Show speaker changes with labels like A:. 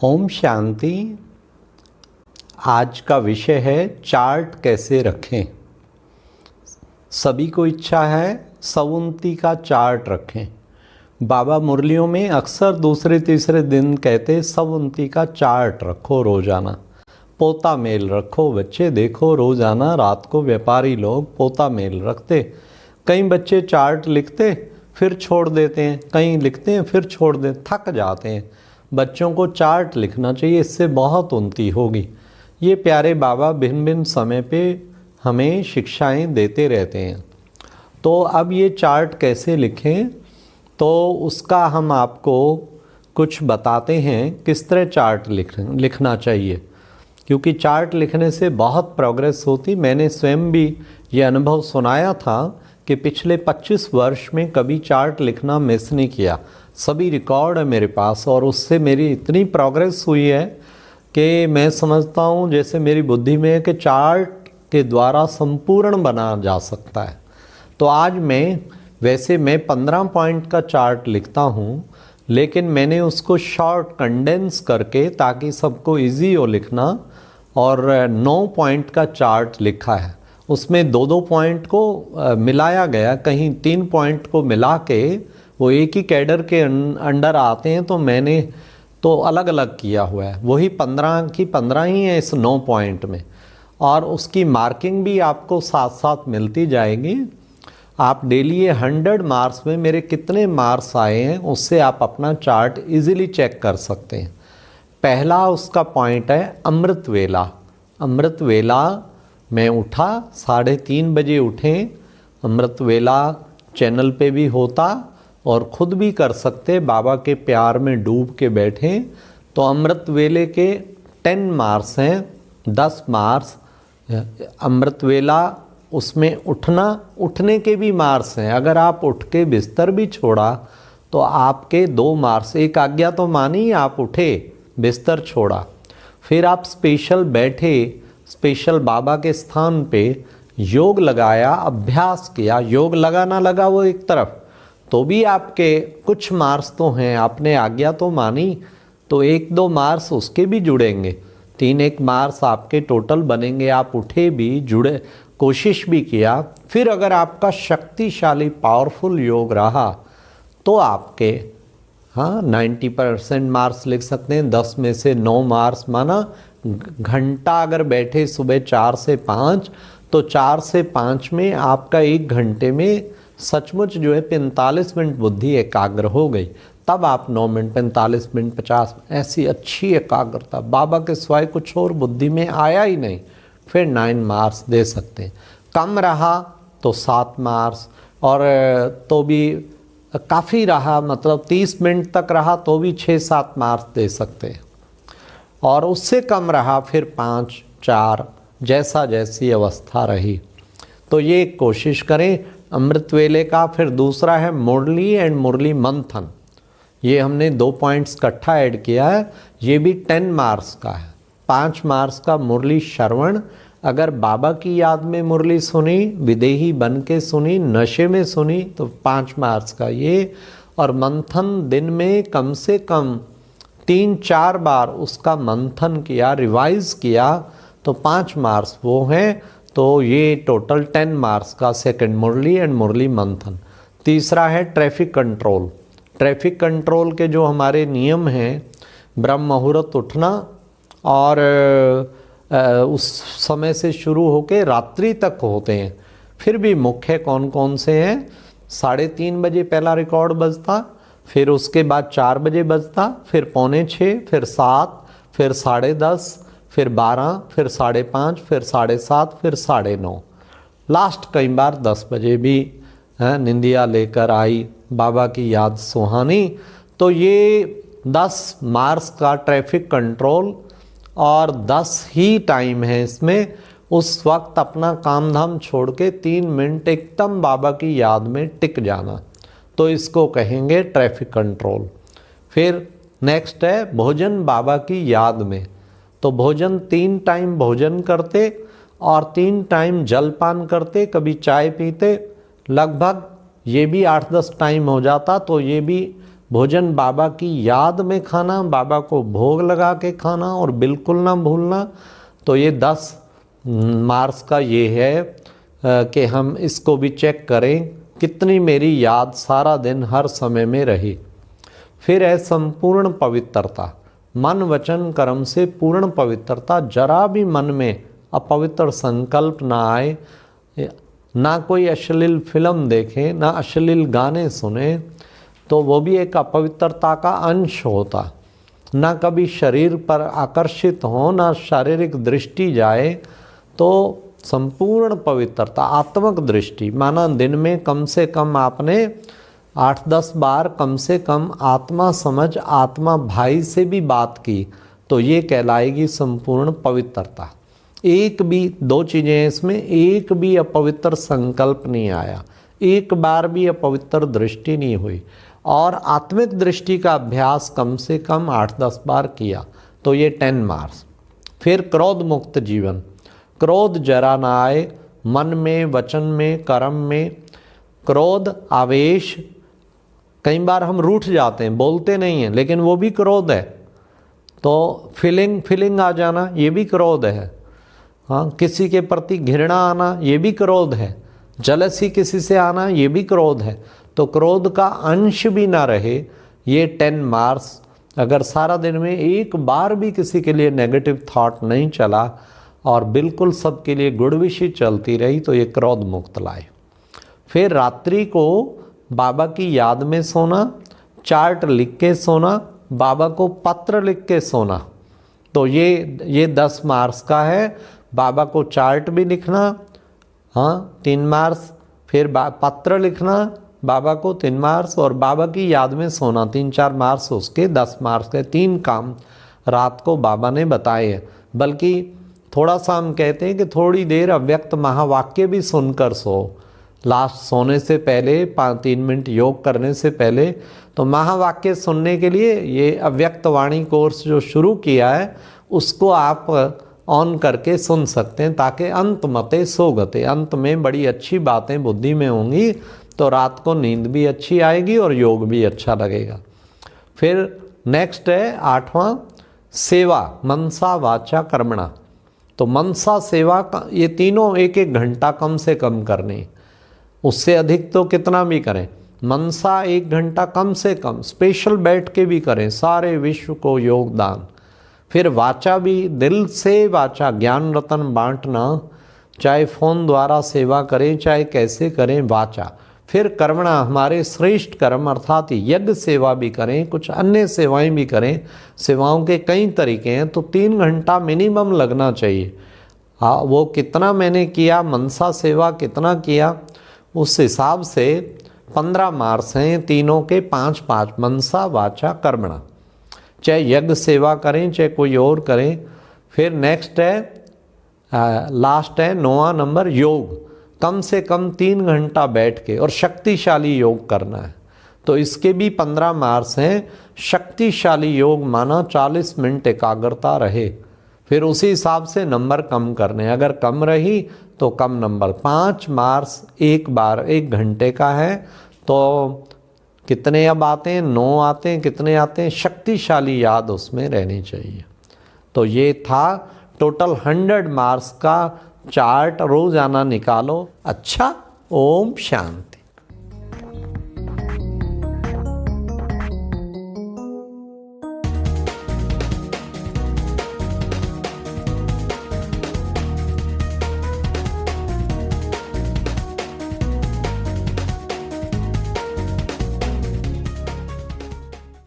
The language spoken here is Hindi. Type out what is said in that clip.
A: ओम शांति। आज का विषय है चार्ट कैसे रखें। सभी को इच्छा है सवुन्ती का चार्ट रखें। बाबा मुरलियों में अक्सर दूसरे तीसरे दिन कहते सवुन्ती का चार्ट रखो रोज़ाना, पोता मेल रखो। बच्चे देखो रोज़ाना रात को व्यापारी लोग पोता मेल रखते। कई बच्चे चार्ट लिखते फिर छोड़ देते हैं, कई लिखते हैं फिर छोड़ देते, थक जाते हैं। बच्चों को चार्ट लिखना चाहिए, इससे बहुत उन्नति होगी। ये प्यारे बाबा भिन्न भिन्न समय पे हमें शिक्षाएं देते रहते हैं। तो अब ये चार्ट कैसे लिखें, तो उसका हम आपको कुछ बताते हैं किस तरह चार्ट लिखना चाहिए, क्योंकि चार्ट लिखने से बहुत प्रोग्रेस होती। मैंने स्वयं भी ये अनुभव सुनाया था कि पिछले 25 वर्ष में कभी चार्ट लिखना मिस नहीं किया। सभी रिकॉर्ड है मेरे पास और उससे मेरी इतनी प्रोग्रेस हुई है कि मैं समझता हूँ जैसे मेरी बुद्धि में है कि चार्ट के द्वारा संपूर्ण बना जा सकता है। तो आज मैं 15 पॉइंट का चार्ट लिखता हूँ, लेकिन मैंने उसको शॉर्ट कंडेंस करके ताकि सबको इजी हो लिखना, और 9 पॉइंट का चार्ट लिखा है। उसमें 2-2 पॉइंट को मिलाया गया, कहीं 3 पॉइंट को मिला के वो एक ही कैडर के अंडर आते हैं, तो मैंने तो अलग अलग किया हुआ है। वही 15 की 15 ही है इस 9 पॉइंट में, और उसकी मार्किंग भी आपको साथ साथ मिलती जाएगी। आप डेली ये 100 मार्क्स में मेरे कितने मार्क्स आए हैं उससे आप अपना चार्ट इजीली चेक कर सकते हैं। पहला उसका पॉइंट है अमृत वेला। अमृत वेला मैं उठा 3:30 बजे उठे। अमृत वेला चैनल पे भी होता और ख़ुद भी कर सकते, बाबा के प्यार में डूब के बैठें। तो अमृत वेले के 10 मार्क्स हैं, 10 मार्क्स अमृत वेला। उसमें उठने के भी मार्क्स हैं। अगर आप उठ के बिस्तर भी छोड़ा तो आपके 2 मार्क्स। एक आज्ञा तो मानी, आप उठे बिस्तर छोड़ा, फिर आप स्पेशल बैठे, स्पेशल बाबा के स्थान पे योग लगाया, अभ्यास किया। योग लगा ना लगा वो एक तरफ, तो भी आपके कुछ मार्क्स तो हैं। आपने आज्ञा तो मानी तो 1-2 मार्क्स उसके भी जुड़ेंगे, 3-1 मार्क्स आपके टोटल बनेंगे। आप उठे भी, जुड़े, कोशिश भी किया। फिर अगर आपका शक्तिशाली पावरफुल योग रहा तो आपके 90% मार्क्स लिख सकते हैं। 10 में से 9 मार्क्स माना। घंटा अगर बैठे सुबह 4 से 5, तो 4 से 5 में आपका 1 घंटे में सचमुच जो है 45 मिनट बुद्धि एकाग्र हो गई। तब आप 9 मिनट, 45 मिनट, 50, ऐसी अच्छी एकाग्रता, बाबा के सिवाय कुछ और बुद्धि में आया ही नहीं, फिर 9 मार्क्स दे सकते हैं। कम रहा तो 7 मार्क्स, और तो भी काफ़ी रहा, मतलब 30 मिनट तक रहा तो भी 6-7 मार्क्स दे सकते हैं। और उससे कम रहा फिर 5, 4, जैसा जैसी अवस्था रही। तो ये कोशिश करें अमृत वेले का। फिर दूसरा है मुरली एंड मुरली मंथन। ये हमने 2 पॉइंट्स इकट्ठा ऐड किया है। ये भी 10 मार्क्स का है। 5 मार्क्स का मुरली श्रवण, अगर बाबा की याद में मुरली सुनी, विदेही बन के सुनी, नशे में सुनी, तो 5 मार्क्स का ये। और मंथन दिन में कम से कम 3-4 बार उसका मंथन किया, रिवाइज किया, तो 5 मार्क्स वो हैं। तो ये टोटल 10 मार्क्स का सेकंड मुरली एंड मुरली मंथन। तीसरा है ट्रैफिक कंट्रोल। ट्रैफिक कंट्रोल के जो हमारे नियम हैं, ब्रह्म मुहूर्त उठना, और उस समय से शुरू होके रात्रि तक होते हैं। फिर भी मुख्य कौन कौन से हैं? 3:30 बजे पहला रिकॉर्ड बजता, फिर उसके बाद 4 बजे बजता, फिर 5:45, फिर 7, फिर 10:30, फिर 12, फिर 5:30, फिर 7:30, फिर 9:30, लास्ट कई बार 10 बजे भी निंदिया लेकर आई, बाबा की याद सुहानी। तो ये 10 मार्क्स का ट्रैफिक कंट्रोल, और 10 ही टाइम है इसमें। उस वक्त अपना काम धाम छोड़ के 3 मिनट एकदम बाबा की याद में टिक जाना, तो इसको कहेंगे ट्रैफिक कंट्रोल। फिर नेक्स्ट है भोजन बाबा की याद में। तो भोजन 3 टाइम भोजन करते और 3 टाइम जलपान करते, कभी चाय पीते। लगभग ये भी 8-10 टाइम हो जाता, तो ये भी भोजन बाबा की याद में खाना, बाबा को भोग लगा के खाना और बिल्कुल ना भूलना। तो ये 10 मार्च का ये है कि हम इसको भी चेक करें कितनी मेरी याद सारा दिन हर समय में रही। फिर है संपूर्ण पवित्रता, मन वचन कर्म से पूर्ण पवित्रता। जरा भी मन में अपवित्र संकल्प ना आए, ना कोई अश्लील फिल्म देखें, ना अश्लील गाने सुने, तो वो भी एक अपवित्रता का अंश होता। ना कभी शरीर पर आकर्षित हो, ना शारीरिक दृष्टि जाए, तो संपूर्ण पवित्रता। आत्मक दृष्टि माना दिन में कम से कम आपने 8-10 बार कम से कम आत्मा समझ, आत्मा भाई से भी बात की, तो ये कहलाएगी संपूर्ण पवित्रता। एक भी, 2 चीज़ें हैं इसमें, एक भी अपवित्र संकल्प नहीं आया, एक बार भी अपवित्र दृष्टि नहीं हुई, और आत्मिक दृष्टि का अभ्यास कम से कम 8-10 बार किया, तो ये 10 मार्च। फिर क्रोध मुक्त जीवन, क्रोध जरा ना आए मन में, वचन में, कर्म में। क्रोध, आवेश, कई बार हम रूठ जाते हैं, बोलते नहीं हैं, लेकिन वो भी क्रोध है। तो फीलिंग आ जाना, ये भी क्रोध है। हाँ, किसी के प्रति घृणा आना, ये भी क्रोध है। जलसी किसी से आना, ये भी क्रोध है। तो क्रोध का अंश भी ना रहे, ये 10 मार्च। अगर सारा दिन में एक बार भी किसी के लिए नेगेटिव थॉट नहीं चला और बिल्कुल सबके लिए गुड विशेष चलती रही, तो ये क्रोध मुक्त लाए। फिर रात्रि को बाबा की याद में सोना, चार्ट लिख के सोना, बाबा को पत्र लिख के सोना। तो ये 10 मार्च का है। बाबा को चार्ट भी लिखना, हाँ 3 मार्च, फिर पत्र लिखना बाबा को 3 मार्च, और बाबा की याद में सोना 3-4 मार्च उसके 10 मार्च के 3 काम रात को बाबा ने बताए हैं। बल्कि थोड़ा सा हम कहते हैं कि थोड़ी देर अव्यक्त महावाक्य भी सुनकर सो, लास्ट सोने से पहले 3 मिनट योग करने से पहले। तो महावाक्य सुनने के लिए ये अव्यक्त वाणी कोर्स जो शुरू किया है उसको आप ऑन करके सुन सकते हैं, ताकि अंत मते सोगते, अंत में बड़ी अच्छी बातें बुद्धि में होंगी, तो रात को नींद भी अच्छी आएगी और योग भी अच्छा लगेगा। फिर नेक्स्ट है 8वां, सेवा, मनसा वाचा कर्मणा। तो मनसा सेवा का ये तीनों 1-1 घंटा कम से कम करनी, उससे अधिक तो कितना भी करें। मनसा 1 घंटा कम से कम, स्पेशल बैठ के भी करें, सारे विश्व को योगदान। फिर वाचा भी, दिल से वाचा, ज्ञान रतन बांटना, चाहे फ़ोन द्वारा सेवा करें चाहे कैसे करें, वाचा। फिर कर्मणा, हमारे श्रेष्ठ कर्म अर्थात यज्ञ सेवा भी करें, कुछ अन्य सेवाएं भी करें। सेवाओं के कई तरीके हैं, तो 3 घंटा मिनिमम लगना चाहिए। हाँ, वो कितना मैंने किया, मनसा सेवा कितना किया, उस हिसाब से 15 मार्च हैं तीनों के 5-5, मनसा वाचा कर्मणा। चाहे यज्ञ सेवा करें चाहे कोई और करें। फिर नेक्स्ट है लास्ट है 9वां नंबर, योग। कम से कम 3 घंटा बैठ के और शक्तिशाली योग करना है। तो इसके भी 15 मार्च हैं। शक्तिशाली योग माना 40 मिनट एकाग्रता रहे, फिर उसी हिसाब से नंबर कम करने, अगर कम रही तो कम नंबर। 5 मार्च एक बार 1 घंटे का है, तो कितने अब आते हैं, 9 आते हैं, कितने आते हैं, शक्तिशाली याद उसमें रहनी चाहिए। तो ये था टोटल 100 मार्क्स का चार्ट, रोजाना निकालो। अच्छा, ओम शांति।